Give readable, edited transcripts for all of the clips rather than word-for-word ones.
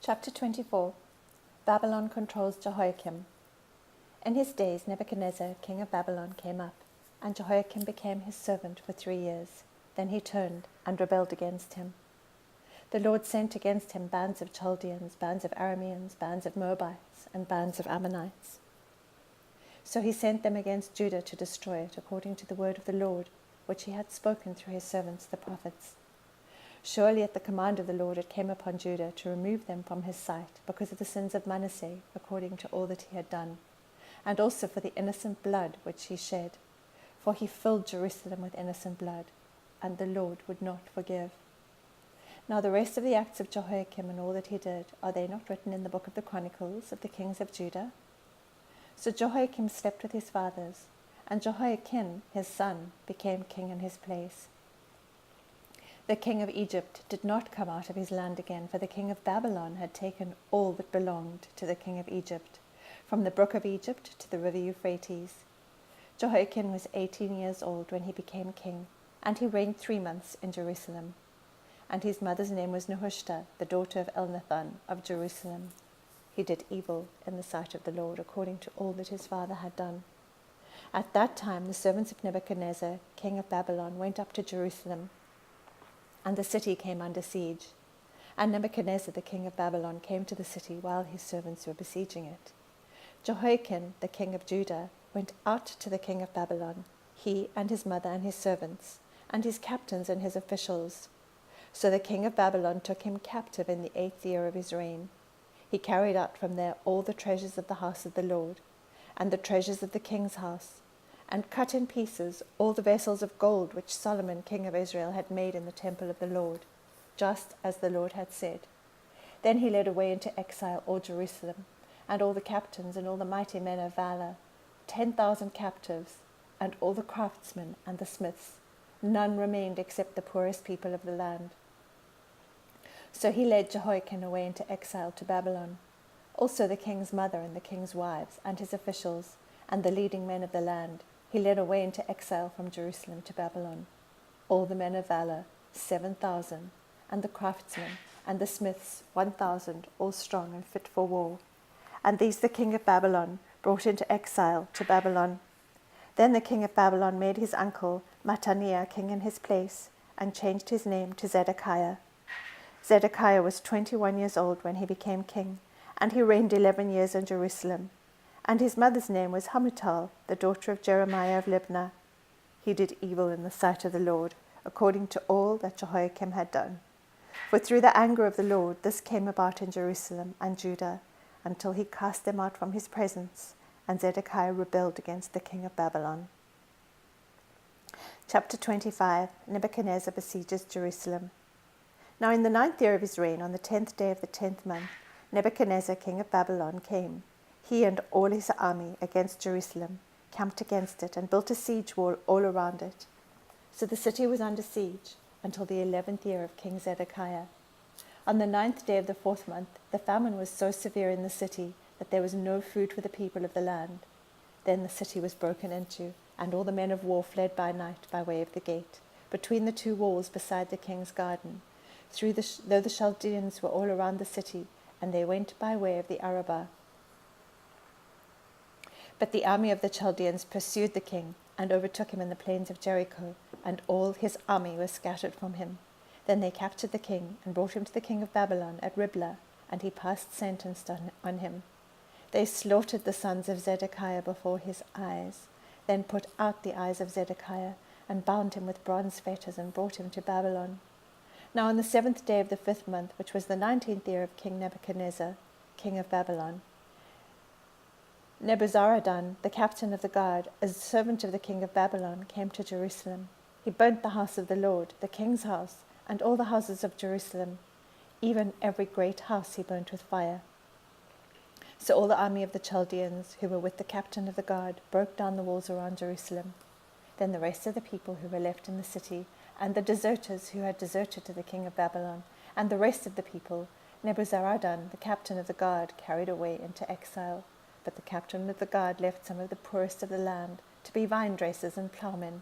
Chapter 24. Babylon controls Jehoiakim. In his days Nebuchadnezzar, king of Babylon, came up, and Jehoiakim became his servant for 3 years. Then he turned and rebelled against him. The Lord sent against him bands of Chaldeans, bands of Arameans, bands of Moabites, and bands of Ammonites. So he sent them against Judah to destroy it, according to the word of the Lord, which he had spoken through his servants the prophets. Surely at the command of the Lord it came upon Judah to remove them from his sight, because of the sins of Manasseh, according to all that he had done, and also for the innocent blood which he shed. For he filled Jerusalem with innocent blood, and the Lord would not forgive. Now the rest of the acts of Jehoiakim and all that he did, are they not written in the book of the Chronicles of the kings of Judah? So Jehoiakim slept with his fathers, and Jehoiakim his son became king in his place. The king of Egypt did not come out of his land again, for the king of Babylon had taken all that belonged to the king of Egypt, from the brook of Egypt to the river Euphrates. Jehoiakim was 18 years old when he became king, and he reigned 3 months in Jerusalem. And his mother's name was Nehushta, the daughter of Elnathan of Jerusalem. He did evil in the sight of the Lord, according to all that his father had done. At that time the servants of Nebuchadnezzar, king of Babylon, went up to Jerusalem, and the city came under siege. And Nebuchadnezzar, the king of Babylon, came to the city while his servants were besieging it. Jehoiakim, the king of Judah, went out to the king of Babylon, he and his mother and his servants, and his captains and his officials. So the king of Babylon took him captive in the 8th year of his reign. He carried out from there all the treasures of the house of the Lord, and the treasures of the king's house, and cut in pieces all the vessels of gold which Solomon king of Israel had made in the temple of the Lord, just as the Lord had said. Then he led away into exile all Jerusalem, and all the captains and all the mighty men of valor, 10,000 captives, and all the craftsmen and the smiths. None remained except the poorest people of the land. So he led Jehoiakim away into exile to Babylon. Also the king's mother and the king's wives and his officials and the leading men of the land he led away into exile from Jerusalem to Babylon. All the men of valor, 7,000, and the craftsmen and the smiths, 1,000, all strong and fit for war. And these the king of Babylon brought into exile to Babylon. Then the king of Babylon made his uncle Mattaniah king in his place, and changed his name to Zedekiah. Zedekiah was 21 years old when he became king, and he reigned 11 years in Jerusalem. And his mother's name was Hamutal, the daughter of Jeremiah of Libnah. He did evil in the sight of the Lord, according to all that Jehoiakim had done. For through the anger of the Lord this came about in Jerusalem and Judah, until he cast them out from his presence, and Zedekiah rebelled against the king of Babylon. Chapter 25. Nebuchadnezzar besieges Jerusalem. Now in the 9th year of his reign, on the 10th day of the 10th month, Nebuchadnezzar king of Babylon came, he and all his army, against Jerusalem, camped against it, and built a siege wall all around it. So the city was under siege until the 11th year of King Zedekiah. On the 9th day of the 4th month, the famine was so severe in the city that there was no food for the people of the land. Then the city was broken into, and all the men of war fled by night by way of the gate, between the 2 walls beside the king's garden, though the Chaldeans were all around the city, and they went by way of the Arabah. But the army of the Chaldeans pursued the king, and overtook him in the plains of Jericho, and all his army was scattered from him. Then they captured the king, and brought him to the king of Babylon at Riblah, and he passed sentence on him. They slaughtered the sons of Zedekiah before his eyes, then put out the eyes of Zedekiah, and bound him with bronze fetters, and brought him to Babylon. Now on the 7th day of the 5th month, which was the 19th year of King Nebuchadnezzar, king of Babylon, Nebuzaradan, the captain of the guard, as servant of the king of Babylon, came to Jerusalem. He burnt the house of the Lord, the king's house, and all the houses of Jerusalem. Even every great house he burnt with fire. So all the army of the Chaldeans, who were with the captain of the guard, broke down the walls around Jerusalem. Then the rest of the people who were left in the city, and the deserters who had deserted to the king of Babylon, and the rest of the people, Nebuzaradan, the captain of the guard, carried away into exile. But the captain of the guard left some of the poorest of the land to be vine dressers and ploughmen.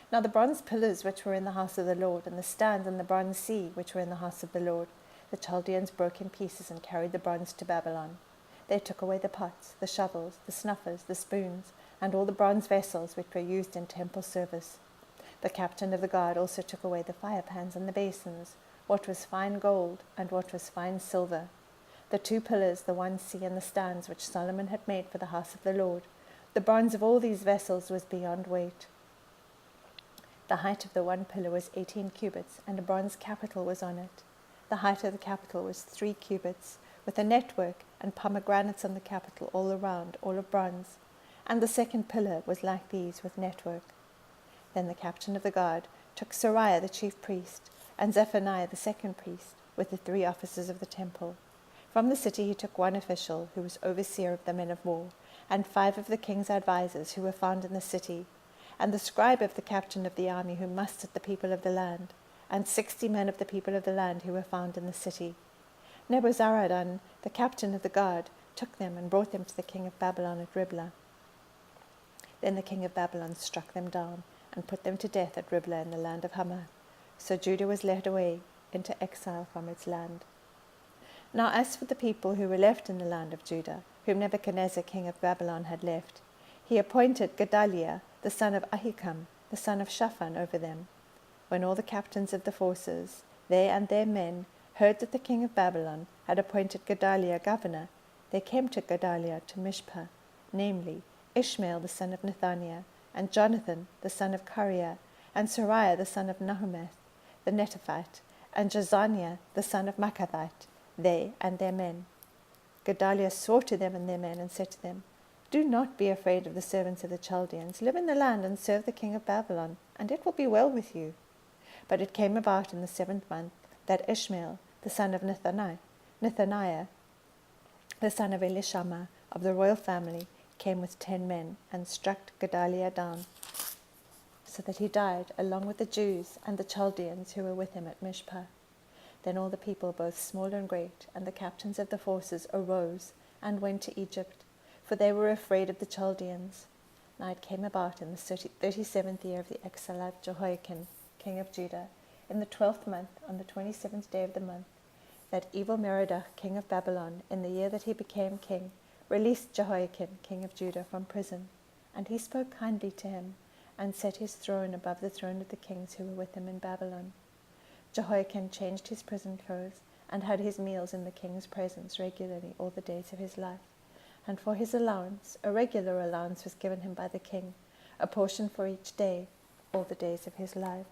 Now the bronze pillars which were in the house of the Lord, and the stands and the bronze sea which were in the house of the Lord, The Chaldeans broke in pieces and carried the bronze to Babylon. They took away the pots, the shovels, the snuffers, the spoons, and all the bronze vessels which were used in temple service. The captain of the guard also took away the firepans and the basins, what was fine gold and what was fine silver. The 2 pillars, the 1 sea, and the stands which Solomon had made for the house of the Lord, the bronze of all these vessels was beyond weight. The height of the 1 pillar was 18 cubits, and a bronze capital was on it. The height of the capital was 3 cubits, with a network and pomegranates on the capital all around, all of bronze. And the 2nd pillar was like these, with network. Then the captain of the guard took Sariah the chief priest, and Zephaniah the 2nd priest, with the 3 officers of the temple. From the city he took 1 official, who was overseer of the men of war, and 5 of the king's advisers, who were found in the city, and the scribe of the captain of the army, who mustered the people of the land, and 60 men of the people of the land, who were found in the city. Nebuzaradan, the captain of the guard, took them and brought them to the king of Babylon at Riblah. Then the king of Babylon struck them down, and put them to death at Riblah in the land of Hamath. So Judah was led away into exile from its land. Now as for the people who were left in the land of Judah, whom Nebuchadnezzar king of Babylon had left, he appointed Gedaliah the son of Ahikam, the son of Shaphan, over them. When all the captains of the forces, they and their men, heard that the king of Babylon had appointed Gedaliah governor, they came to Gedaliah to Mishpah, namely Ishmael the son of Nethaniah, and Jonathan the son of Kareah, and Sariah the son of Nahumeth, the Netophathite, and Jezaniah the son of Maccathite, they and their men. Gedaliah swore to them and their men, and said to them, Do not be afraid of the servants of the Chaldeans. Live in the land and serve the king of Babylon, and it will be well with you. But it came about in the 7th month that Ishmael the son of Nethaniah, the son of Elishama of the royal family, came with 10 men, and struck Gedaliah down, so that he died, along with the Jews and the Chaldeans who were with him at Mishpah. Then all the people, both small and great, and the captains of the forces, arose and went to Egypt, for they were afraid of the Chaldeans. Now it came about in the 37th year of the exile of Jehoiakim, king of Judah, in the 12th month, on the 27th day of the month, that Evil-Merodach, king of Babylon, in the year that he became king, released Jehoiakim, king of Judah, from prison. And he spoke kindly to him, and set his throne above the throne of the kings who were with him in Babylon. Jehoiakim changed his prison clothes, and had his meals in the king's presence regularly all the days of his life. And for his allowance, a regular allowance was given him by the king, a portion for each day, all the days of his life.